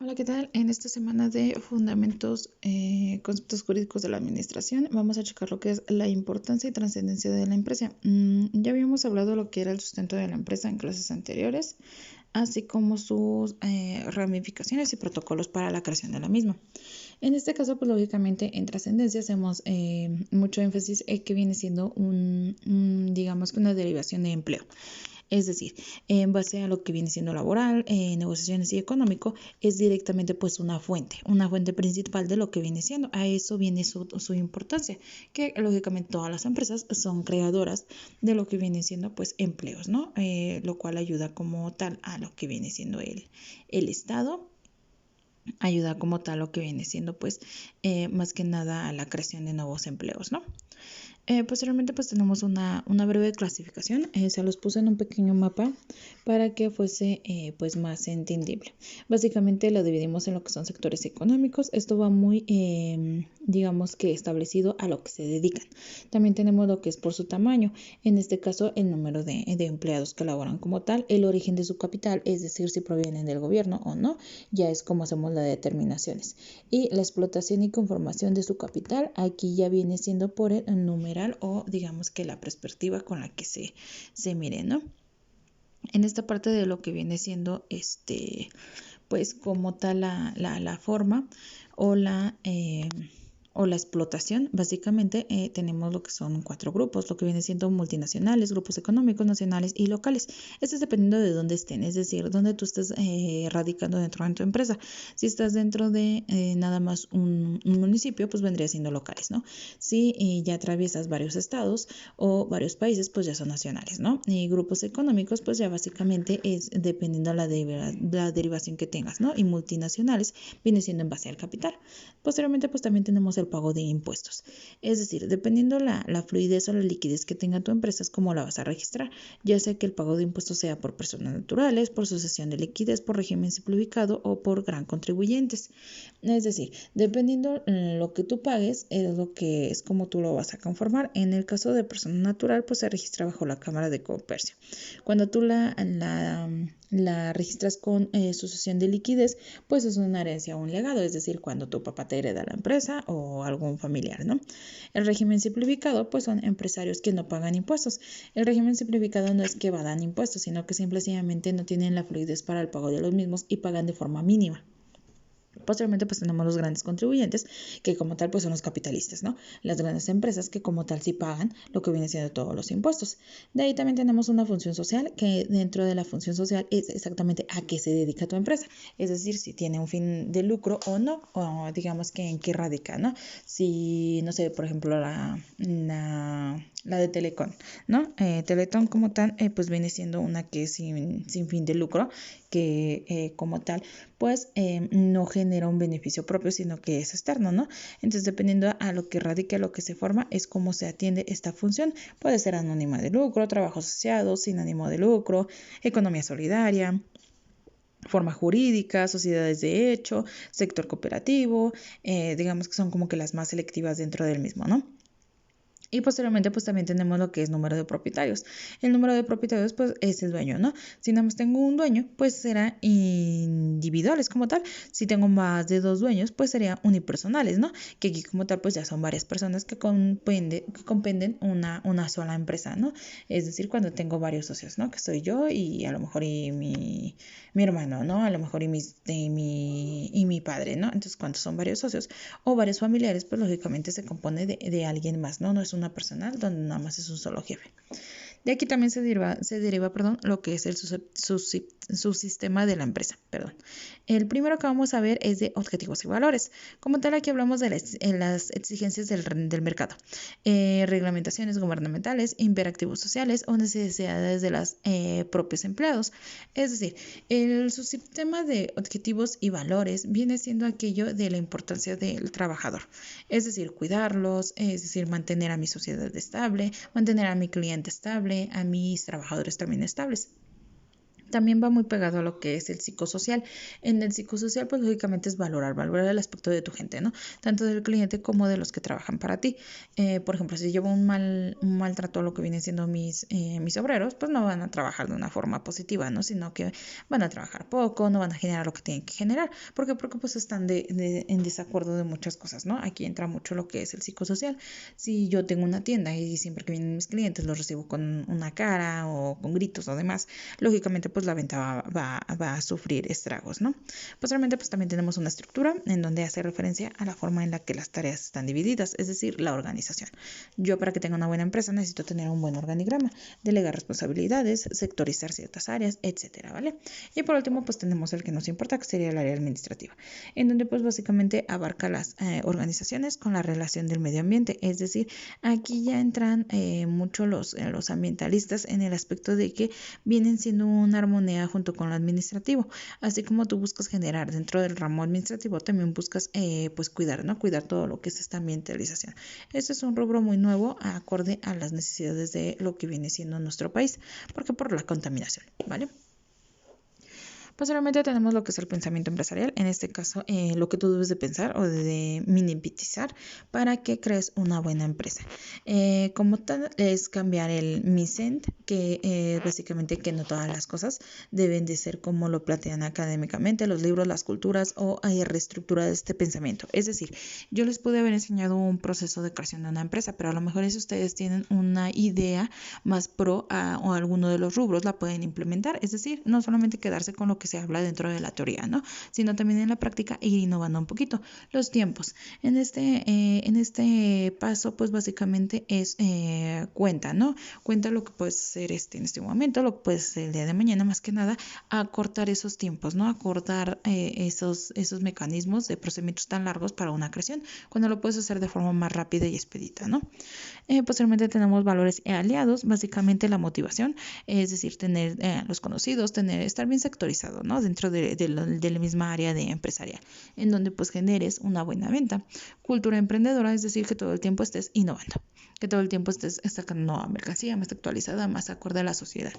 Hola, ¿qué tal? En esta semana de Fundamentos, Conceptos Jurídicos de la Administración, vamos a checar lo que es la importancia y trascendencia de la empresa. Ya habíamos hablado de lo que era el sustento de la empresa en clases anteriores, así como sus ramificaciones y protocolos para la creación de la misma. En este caso, pues lógicamente en trascendencia hacemos mucho énfasis en que viene siendo digamos que una derivación de empleo. Es decir, en base a lo que viene siendo laboral, negociaciones y económico, es directamente pues una fuente principal de lo que viene siendo. A eso viene su importancia, que lógicamente todas las empresas son creadoras de lo que viene siendo pues empleos, ¿no? Lo cual ayuda como tal a lo que viene siendo el Estado, ayuda como tal a lo que viene siendo pues más que nada a la creación de nuevos empleos, ¿no? Posteriormente pues tenemos una breve clasificación, se los puse en un pequeño mapa para que fuese pues más entendible. Básicamente lo dividimos en lo que son sectores económicos, esto va muy digamos que establecido a lo que se dedican. También tenemos lo que es por su tamaño, en este caso el número de empleados que laboran como tal, el origen de su capital, es decir si provienen del gobierno o no, ya es como hacemos las determinaciones. Y la explotación y conformación de su capital, aquí ya viene siendo por el numeral o digamos que la perspectiva con la que se mire, ¿no? En esta parte de lo que viene siendo pues como tal la forma o la explotación, básicamente tenemos lo que son 4 grupos, lo que viene siendo multinacionales, grupos económicos, nacionales y locales. Esto es dependiendo de dónde estén, es decir, dónde tú estés radicando dentro de tu empresa. Si estás dentro de nada más un municipio, pues vendría siendo locales, ¿no? Si ya atraviesas varios estados o varios países, pues ya son nacionales, ¿no? Y grupos económicos, pues ya básicamente es dependiendo la derivación que tengas, ¿no? Y multinacionales viene siendo en base al capital. Posteriormente, pues también tenemos el pago de impuestos. Es decir, dependiendo la fluidez o la liquidez que tenga tu empresa, es cómo la vas a registrar, ya sea que el pago de impuestos sea por personas naturales, por sucesión de liquidez, por régimen simplificado o por gran contribuyentes. Es decir, dependiendo lo que tú pagues, es lo que es como tú lo vas a conformar. En el caso de persona natural, pues se registra bajo la Cámara de Comercio. Cuando tú la registras con sucesión de liquidez, pues es una herencia o un legado, es decir, cuando tu papá te hereda la empresa o algún familiar, ¿no? El régimen simplificado, pues son empresarios que no pagan impuestos. El régimen simplificado no es que evadan impuestos, sino que simplemente no tienen la fluidez para el pago de los mismos y pagan de forma mínima. Posteriormente pues tenemos los grandes contribuyentes que como tal pues son los capitalistas, ¿no? Las grandes empresas que como tal sí pagan lo que viene siendo todos los impuestos. De ahí también tenemos una función social que dentro de la función social es exactamente a qué se dedica tu empresa. Es decir, si tiene un fin de lucro o no, o digamos que en qué radica, ¿no? Si, no sé, por ejemplo la de Telecom, ¿no? Telecom como tal pues viene siendo una que es sin fin de lucro, que como tal pues no genera un beneficio propio, sino que es externo, ¿no? Entonces, dependiendo a lo que radique, a lo que se forma, es cómo se atiende esta función. Puede ser anónima de lucro, trabajo asociado, sin ánimo de lucro, economía solidaria, forma jurídica, sociedades de hecho, sector cooperativo, digamos que son como que las más selectivas dentro del mismo, ¿no? Y posteriormente pues también tenemos lo que es número de propietarios. El número de propietarios pues es el dueño, ¿no? Si nada más tengo un dueño pues será individuales como tal. Si tengo más de 2 dueños pues serían unipersonales, ¿no? Que aquí como tal pues ya son varias personas que compenden una sola empresa, ¿no? Es decir, cuando tengo varios socios, ¿no? Que soy yo y a lo mejor y mi hermano, ¿no? A lo mejor y mi padre, ¿no? Entonces cuando son varios socios o varios familiares pues lógicamente se compone de alguien más, ¿no? No es una personal donde nada más es un solo jefe. De aquí también se deriva lo que es el subsistema de la empresa. El primero que vamos a ver es de objetivos y valores. Como tal, aquí hablamos de las exigencias del mercado, reglamentaciones gubernamentales, imperativos sociales o necesidades de los propios empleados. Es decir, el subsistema de objetivos y valores viene siendo aquello de la importancia del trabajador. Es decir, cuidarlos, es decir, mantener a mi sociedad estable, mantener a mi cliente estable, a mis trabajadores también estables. También va muy pegado a lo que es el psicosocial. En el psicosocial, pues lógicamente es valorar el aspecto de tu gente, ¿no? Tanto del cliente como de los que trabajan para ti. Por ejemplo, si llevo un maltrato a lo que vienen siendo mis obreros, pues no van a trabajar de una forma positiva, ¿no? Sino que van a trabajar poco, no van a generar lo que tienen que generar. ¿Por qué? Porque pues están en desacuerdo de muchas cosas, ¿no? Aquí entra mucho lo que es el psicosocial. Si yo tengo una tienda y siempre que vienen mis clientes los recibo con una cara o con gritos o demás, lógicamente pues la venta va a sufrir estragos, ¿no? Posteriormente pues también tenemos una estructura en donde hace referencia a la forma en la que las tareas están divididas, es decir, la organización. Yo para que tenga una buena empresa necesito tener un buen organigrama, delegar responsabilidades, sectorizar ciertas áreas, etcétera, ¿vale? Y por último pues tenemos el que nos importa, que sería el área administrativa, en donde pues básicamente abarca las organizaciones con la relación del medio ambiente, es decir, aquí ya entran mucho los ambientalistas en el aspecto de que vienen siendo una armonía junto con lo administrativo. Así como tú buscas generar dentro del ramo administrativo, también buscas pues cuidar, ¿no? Cuidar todo lo que es esta ambientalización. Este es un rubro muy nuevo acorde a las necesidades de lo que viene siendo nuestro país, porque por la contaminación, ¿vale? Posteriormente tenemos lo que es el pensamiento empresarial, en este caso lo que tú debes de pensar o de minimizar para que crees una buena empresa. Como tal es cambiar el misent, que básicamente que no todas las cosas deben de ser como lo plantean académicamente, los libros, las culturas o reestructurar este pensamiento. Es decir, yo les pude haber enseñado un proceso de creación de una empresa, pero a lo mejor si ustedes tienen una idea más pro o alguno de los rubros la pueden implementar, es decir, no solamente quedarse con lo que se habla dentro de la teoría, ¿no? Sino también en la práctica ir innovando un poquito. Los tiempos. En este paso, pues básicamente es cuenta, ¿no? Cuenta lo que puedes hacer en este momento, lo que puedes hacer el día de mañana, más que nada, acortar esos tiempos, ¿no? Acortar esos mecanismos de procedimientos tan largos para una creación, cuando lo puedes hacer de forma más rápida y expedita, ¿no? Posteriormente tenemos valores aliados, básicamente la motivación, es decir, tener los conocidos, estar bien sectorizado, ¿no? Dentro de la misma área de empresarial, en donde pues generes una buena venta. Cultura emprendedora, es decir, que todo el tiempo estés innovando, que todo el tiempo estés sacando nueva mercancía más actualizada, más acorde a la sociedad.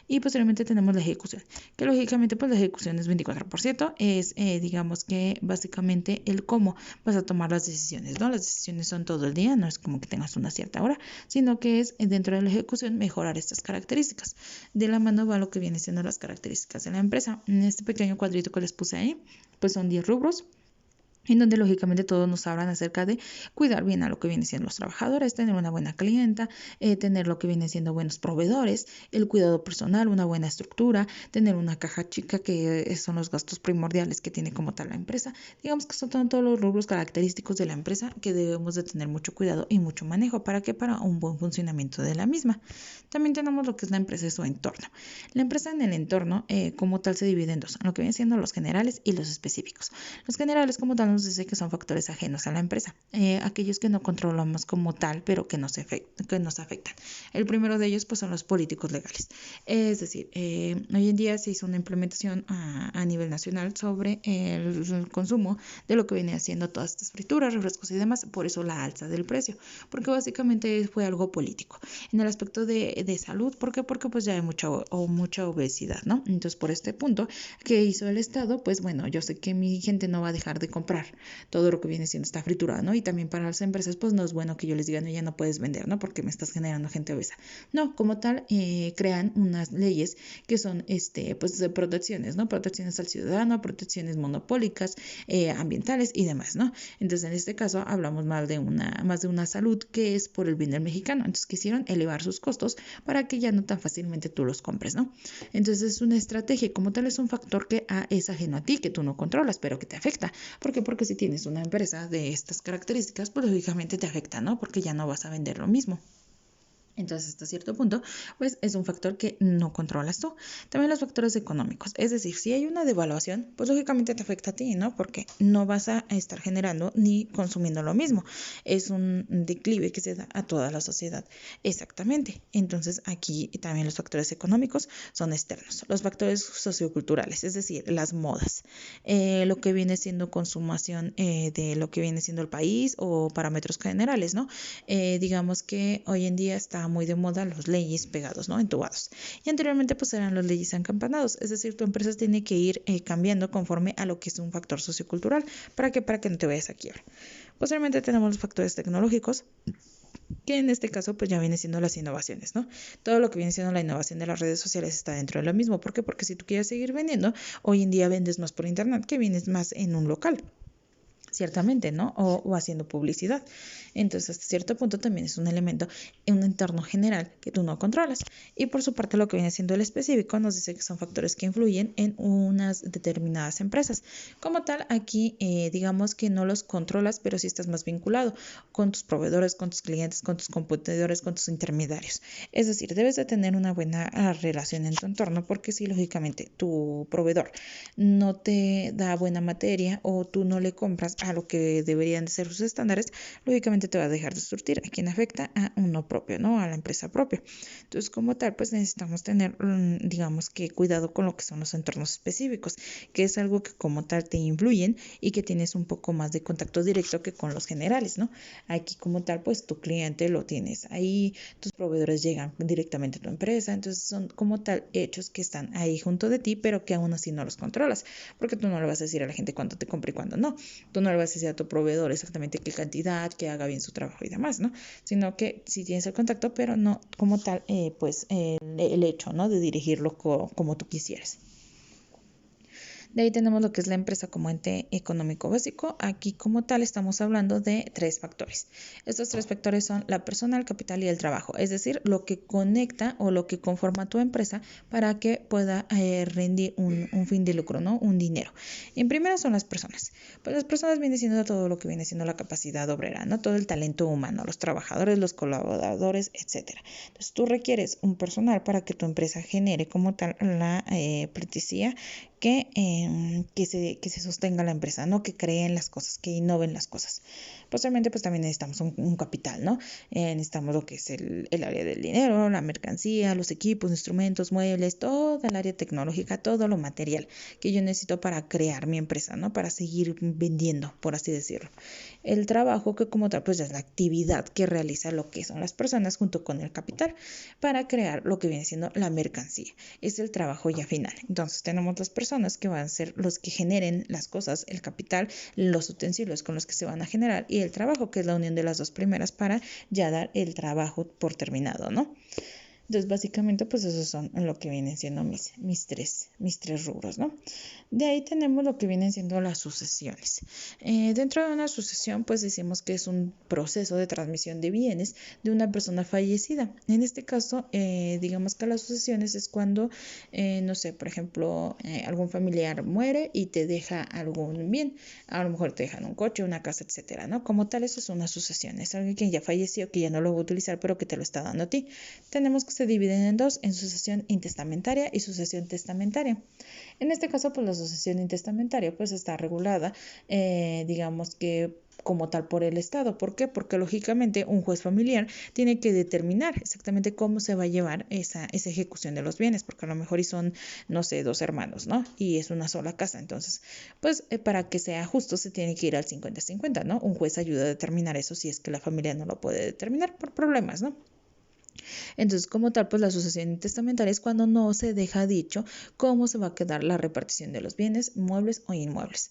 Y posteriormente tenemos la ejecución, que lógicamente pues la ejecución es 24%, es digamos que básicamente el cómo vas a tomar las decisiones, ¿no? Las decisiones son todo el día, no es como que tengas una cierta hora, sino que es dentro de la ejecución mejorar estas características. De la mano va lo que viene siendo las características de la empresa. En este pequeño cuadrito que les puse ahí, pues son 10 rubros, en donde lógicamente todos nos hablan acerca de cuidar bien a lo que vienen siendo los trabajadores, tener una buena clienta, tener lo que vienen siendo buenos proveedores, el cuidado personal, una buena estructura, tener una caja chica, que son los gastos primordiales que tiene como tal la empresa. Digamos que son todos los rubros característicos de la empresa que debemos de tener mucho cuidado y mucho manejo. ¿Para qué? Para un buen funcionamiento de la misma. También tenemos lo que es la empresa y su entorno. La empresa en el entorno como tal se divide en dos, lo que vienen siendo los generales y los específicos. Los generales como tal nos dice que son factores ajenos a la empresa, aquellos que no controlamos como tal, pero que nos afectan. El primero de ellos pues son los políticos legales. Es decir, hoy en día se hizo una implementación a nivel nacional sobre el consumo de lo que viene haciendo todas estas frituras, refrescos y demás, por eso la alza del precio, porque básicamente fue algo político. En el aspecto de salud, ¿por qué? Porque pues ya hay mucha obesidad, ¿no? Entonces por este punto que hizo el Estado, pues bueno, yo sé que mi gente no va a dejar de comprar todo lo que viene siendo esta fritura, ¿no? Y también para las empresas, pues no es bueno que yo les diga, no, ya no puedes vender, ¿no? Porque me estás generando gente obesa. No, como tal, crean unas leyes que son, pues, de protecciones, ¿no? Protecciones al ciudadano, protecciones monopólicas, ambientales y demás, ¿no? Entonces, en este caso, hablamos más de una salud que es por el bien del mexicano. Entonces, quisieron elevar sus costos para que ya no tan fácilmente tú los compres, ¿no? Entonces, es una estrategia, como tal, es un factor que es ajeno a ti, que tú no controlas, pero que te afecta. ¿Por qué? Porque si tienes una empresa de estas características, pues lógicamente te afecta, ¿no? Porque ya no vas a vender lo mismo. Entonces, hasta cierto punto, pues es un factor que no controlas tú. También los factores económicos. Es decir, si hay una devaluación, pues lógicamente te afecta a ti, ¿no? Porque no vas a estar generando ni consumiendo lo mismo. Es un declive que se da a toda la sociedad. Exactamente. Entonces, aquí también los factores económicos son externos. Los factores socioculturales, es decir, las modas. Lo que viene siendo consumación de lo que viene siendo el país o parámetros generales, ¿no? Digamos que hoy en día está está muy de moda los leyes pegados, ¿no? Entubados. Y anteriormente pues eran los leyes encampanados, es decir, tu empresa tiene que ir cambiando conforme a lo que es un factor sociocultural. ¿Para qué? Para que no te vayas a quiebra. Posteriormente tenemos los factores tecnológicos, que en este caso pues ya viene siendo las innovaciones, ¿no? Todo lo que viene siendo la innovación de las redes sociales está dentro de lo mismo. ¿Por qué? Porque si tú quieres seguir vendiendo, hoy en día vendes más por internet que vienes más en un local. Ciertamente, ¿no? O haciendo publicidad. Entonces, hasta cierto punto también es un elemento en un entorno general que tú no controlas. Y por su parte, lo que viene siendo el específico nos dice que son factores que influyen en unas determinadas empresas. Como tal, aquí digamos que no los controlas, pero sí estás más vinculado con tus proveedores, con tus clientes, con tus competidores, con tus intermediarios. Es decir, debes de tener una buena relación en tu entorno, porque si lógicamente tu proveedor no te da buena materia o tú no le compras a lo que deberían de ser sus estándares, lógicamente te va a dejar de surtir. ¿A quién afecta? A uno propio, ¿no? A la empresa propia. Entonces, como tal, pues necesitamos tener, digamos que cuidado con lo que son los entornos específicos, que es algo que como tal te influyen y que tienes un poco más de contacto directo que con los generales, ¿no? Aquí como tal, pues tu cliente lo tienes ahí, tus proveedores llegan directamente a tu empresa, entonces son como tal hechos que están ahí junto de ti, pero que aún así no los controlas, porque tú no le vas a decir a la gente cuándo te compra y cuándo no. Tú no le vas a decir a tu proveedor exactamente qué cantidad, que haga bien su trabajo y demás, ¿no? Sino que sí tienes el contacto, pero no como tal, pues el hecho, ¿no? De dirigirlo como tú quisieras. De ahí tenemos lo que es la empresa como ente económico básico. Aquí como tal estamos hablando de 3 factores. Estos 3 factores son la persona, el capital y el trabajo, es decir, lo que conecta o lo que conforma tu empresa para que pueda rendir un fin de lucro, ¿no? Un dinero. En primera son las personas. Pues las personas vienen siendo todo lo que viene siendo la capacidad obrera, ¿no? Todo el talento humano, los trabajadores, los colaboradores, etcétera. Entonces tú requieres un personal para que tu empresa genere como tal la pleticía que se sostenga la empresa, ¿no? Que creen las cosas, que innoven las cosas. Posteriormente, pues también necesitamos un capital, ¿no? Necesitamos lo que es el área del dinero, la mercancía, los equipos, instrumentos, muebles, toda el área tecnológica, todo lo material que yo necesito para crear mi empresa, ¿no? Para seguir vendiendo, por así decirlo. El trabajo, que como tal, pues es la actividad que realiza lo que son las personas junto con el capital para crear lo que viene siendo la mercancía. Es el trabajo ya final. Entonces tenemos las personas que van a ser los que generen las cosas, el capital, los utensilios con los que se van a generar y el trabajo, que es la unión de las dos primeras para ya dar el trabajo por terminado, ¿no? Entonces, básicamente, pues esos son lo que vienen siendo mis tres rubros, ¿no? De ahí tenemos lo que vienen siendo las sucesiones. Dentro de una sucesión, pues decimos que es un proceso de transmisión de bienes de una persona fallecida. En este caso, digamos que las sucesiones es cuando, no sé, por ejemplo, algún familiar muere y te deja algún bien. A lo mejor te dejan un coche, una casa, etcétera, ¿no? Como tal, eso es una sucesión. Es alguien que ya falleció, que ya no lo va a utilizar, pero que te lo está dando a ti. Tenemos que se dividen en dos, en sucesión intestamentaria y sucesión testamentaria. En este caso, pues la sucesión intestamentaria pues está regulada, digamos que como tal por el Estado. ¿Por qué? Porque lógicamente un juez familiar tiene que determinar exactamente cómo se va a llevar esa ejecución de los bienes, porque a lo mejor y son, no sé, 2 hermanos, ¿no? Y es una sola casa. Entonces, pues para que sea justo se tiene que ir al 50-50, ¿no? Un juez ayuda a determinar eso si es que la familia no lo puede determinar por problemas, ¿no? Entonces, como tal, pues la sucesión testamentaria es cuando no se deja dicho cómo se va a quedar la repartición de los bienes, muebles o inmuebles.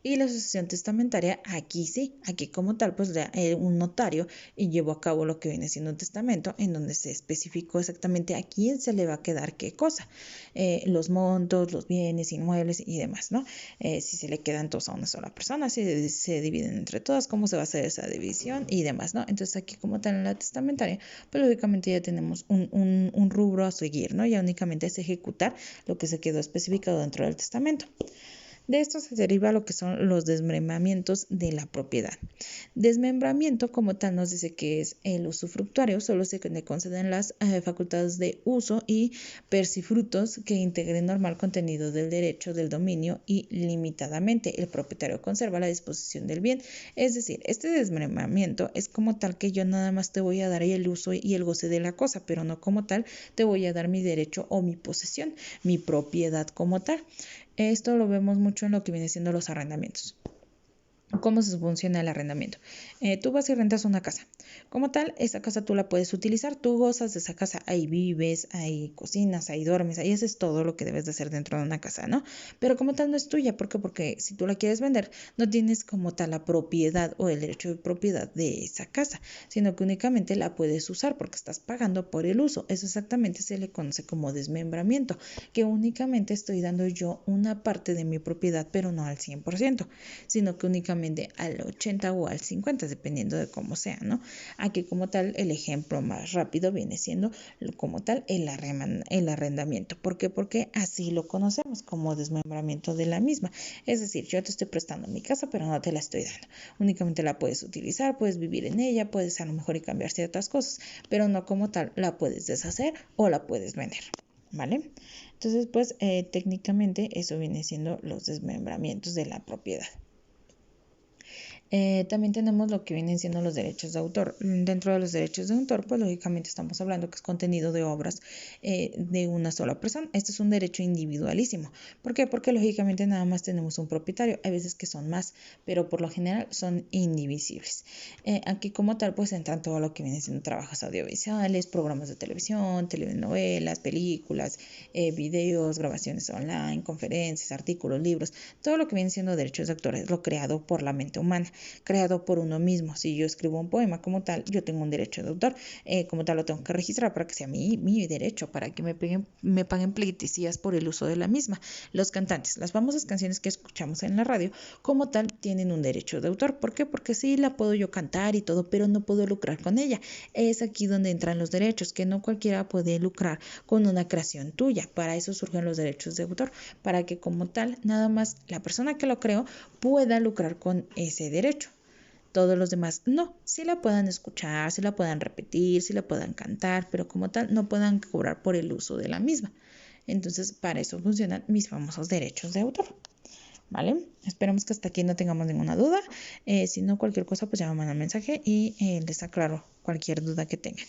Y la sucesión testamentaria, aquí sí, aquí como tal, pues un notario llevó a cabo lo que viene siendo un testamento en donde se especificó exactamente a quién se le va a quedar qué cosa, los montos, los bienes, inmuebles y demás, ¿no? Si se le quedan todos a una sola persona, si se dividen entre todas, cómo se va a hacer esa división y demás, ¿no? Entonces aquí como tal en la testamentaria, pues lógicamente ya tenemos un rubro a seguir, ¿no? Ya únicamente es ejecutar lo que se quedó especificado dentro del testamento. De esto se deriva lo que son los desmembramientos de la propiedad. Desmembramiento como tal nos dice que es el usufructuario, solo se le conceden las facultades de uso y persifrutos que integren normal contenido del derecho del dominio y limitadamente el propietario conserva la disposición del bien. Es decir, este desmembramiento es como tal que yo nada más te voy a dar el uso y el goce de la cosa, pero no como tal te voy a dar mi derecho o mi posesión, mi propiedad como tal. Esto lo vemos mucho en lo que viene siendo los arrendamientos. ¿Cómo se funciona el arrendamiento? Tú vas y rentas una casa. Como tal, esa casa tú la puedes utilizar, tú gozas de esa casa, ahí vives, ahí cocinas, ahí duermes, ahí haces todo lo que debes de hacer dentro de una casa, ¿no? Pero como tal no es tuya, ¿por qué? Porque si tú la quieres vender, no tienes como tal la propiedad o el derecho de propiedad de esa casa, sino que únicamente la puedes usar porque estás pagando por el uso. Eso exactamente se le conoce como desmembramiento, que únicamente estoy dando yo una parte de mi propiedad, pero no al 100%, sino que únicamente al 80 o al 50, dependiendo de cómo sea, ¿no? Aquí como tal, el ejemplo más rápido viene siendo como tal el arrendamiento. ¿Por qué? Porque así lo conocemos como desmembramiento de la misma. Es decir, yo te estoy prestando mi casa, pero no te la estoy dando. Únicamente la puedes utilizar, puedes vivir en ella, puedes a lo mejor y cambiar ciertas cosas, pero no como tal la puedes deshacer o la puedes vender. ¿Vale? Entonces, pues técnicamente eso viene siendo los desmembramientos de la propiedad. También tenemos lo que vienen siendo los derechos de autor. Dentro de los derechos de autor, pues lógicamente estamos hablando que es contenido de obras de una sola persona. Este es un derecho individualísimo. ¿Por qué? Porque lógicamente nada más tenemos un propietario. Hay veces que son más, pero por lo general son indivisibles. Aquí como tal, pues entran todo lo que viene siendo trabajos audiovisuales, programas de televisión, telenovelas, películas, videos, grabaciones online, conferencias, artículos, libros, todo lo que viene siendo derechos de autor es lo creado por la mente humana, creado por uno mismo. Si yo escribo un poema como tal, yo tengo un derecho de autor, como tal lo tengo que registrar para que sea mi derecho, para que me paguen pleitesías por el uso de la misma. Los cantantes, las famosas canciones que escuchamos en la radio, como tal, tienen un derecho de autor. ¿Por qué? Porque sí la puedo yo cantar y todo, pero no puedo lucrar con ella. Es aquí donde entran los derechos, que no cualquiera puede lucrar con una creación tuya. Para eso surgen los derechos de autor, para que como tal, nada más la persona que lo creó pueda lucrar con ese derecho. Todos los demás no, sí la puedan escuchar, sí la puedan repetir, sí la puedan cantar, pero como tal no puedan cobrar por el uso de la misma. Entonces, para eso funcionan mis famosos derechos de autor. ¿Vale? Esperamos que hasta aquí no tengamos ninguna duda. Si no, cualquier cosa, pues ya me mandan mensaje y les aclaro cualquier duda que tengan.